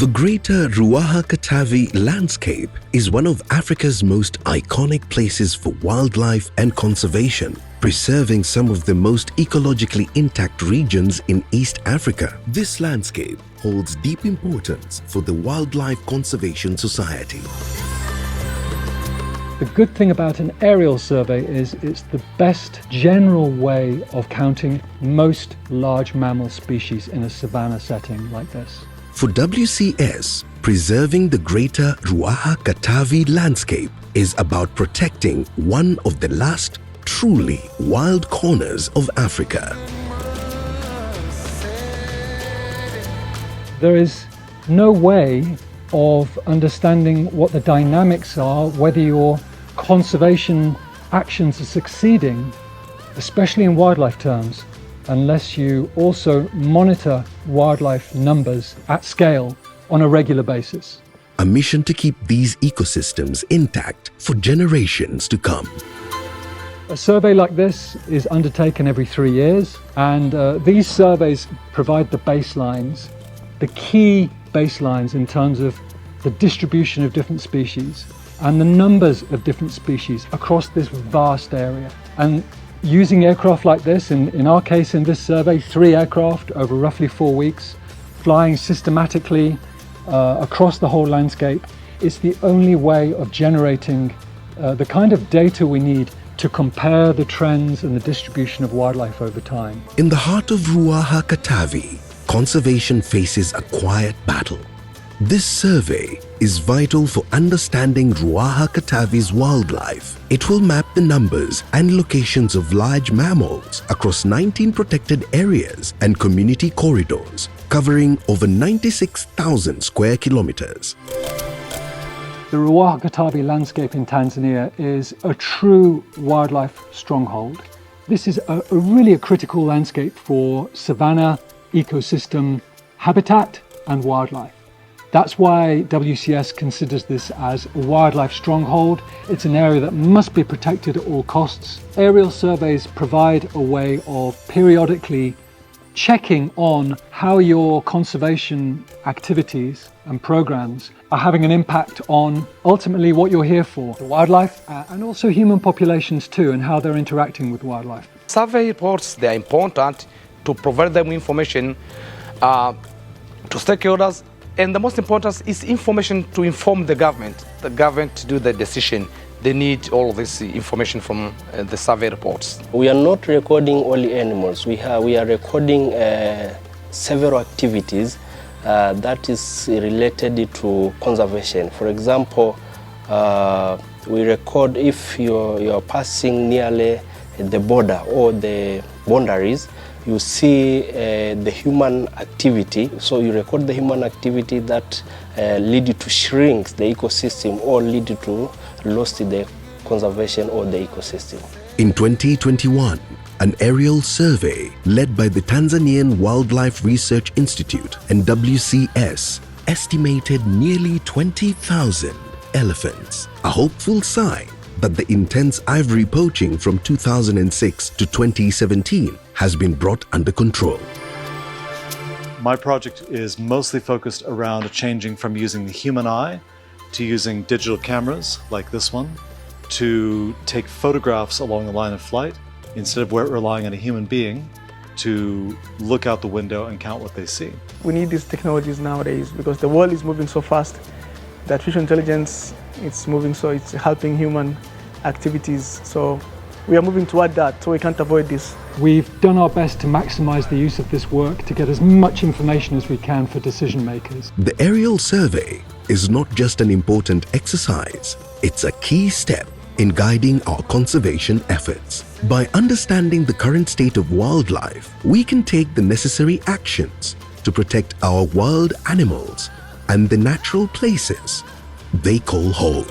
The Greater Ruaha Katavi landscape is one of Africa's most iconic places for wildlife and conservation, preserving some of the most ecologically intact regions in East Africa. This landscape holds deep importance for the Wildlife Conservation Society. The good thing about an aerial survey is it's the best general way of counting most large mammal species in a savanna setting like this. For WCS, preserving the Greater Ruaha Katavi landscape is about protecting one of the last truly wild corners of Africa. There is no way of understanding what the dynamics are, whether your conservation actions are succeeding, especially in wildlife terms, unless you also monitor wildlife numbers at scale on a regular basis. A mission to keep these ecosystems intact for generations to come. A survey like this is undertaken every 3 years, and these surveys provide the baselines, the key baselines in terms of the distribution of different species and the numbers of different species across this vast area. And using aircraft like this, in our case in this survey, 3 aircraft over roughly 4 weeks, flying systematically across the whole landscape, is the only way of generating the kind of data we need to compare the trends and the distribution of wildlife over time. In the heart of Ruaha Katavi, conservation faces a quiet battle. This survey is vital for understanding Ruaha Katavi's wildlife. It will map the numbers and locations of large mammals across 19 protected areas and community corridors, covering over 96,000 square kilometers. The Ruaha Katavi landscape in Tanzania is a true wildlife stronghold. This is really a critical landscape for savanna ecosystem habitat and wildlife. That's why WCS considers this as a wildlife stronghold. It's an area that must be protected at all costs. Aerial surveys provide a way of periodically checking on how your conservation activities and programs are having an impact on ultimately what you're here for, the wildlife and also human populations too, and how they're interacting with wildlife. Survey reports, they are important to provide them information to stakeholders. And the most important is information to inform the government to do the decision. They need all this information from the survey reports. We are not recording only animals. We are recording several activities that is related to conservation. For example, we record if you're passing nearly the border or the boundaries, you see the human activity, so you record the human activity that lead to shrink the ecosystem or lead to loss the conservation or the ecosystem. In 2021, an aerial survey led by the Tanzanian Wildlife Research Institute and WCS estimated nearly 20,000 elephants, a hopeful sign that the intense ivory poaching from 2006 to 2017 has been brought under control. My project is mostly focused around changing from using the human eye to using digital cameras like this one to take photographs along the line of flight instead of relying on a human being to look out the window and count what they see. We need these technologies nowadays because the world is moving so fast. The artificial intelligence, it's moving, so it's helping human activities. So we are moving toward that, so we can't avoid this. We've done our best to maximize the use of this work to get as much information as we can for decision makers. The aerial survey is not just an important exercise, it's a key step in guiding our conservation efforts. By understanding the current state of wildlife, we can take the necessary actions to protect our wild animals and the natural places they call home.